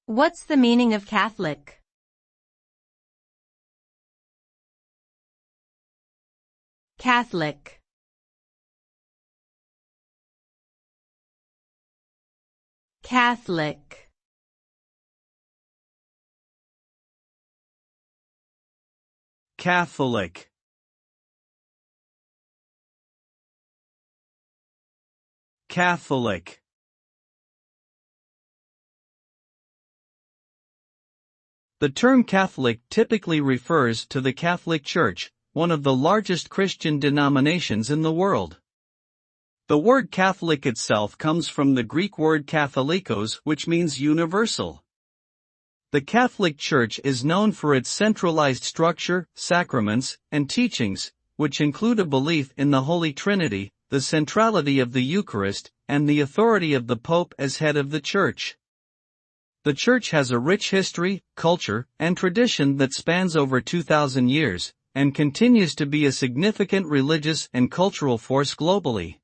What's the meaning of Catholic? Catholic. Catholic. Catholic. Catholic. The term Catholic typically refers to the Catholic Church, one of the largest Christian denominations in the world. The word Catholic itself comes from the Greek word katholikos, which means universal. The Catholic Church is known for its centralized structure, sacraments, and teachings, which include a belief in the Holy Trinity, the centrality of the Eucharist, and the authority of the Pope as head of the Church. The Church has a rich history, culture, and tradition that spans over 2,000 years, and continues to be a significant religious and cultural force globally.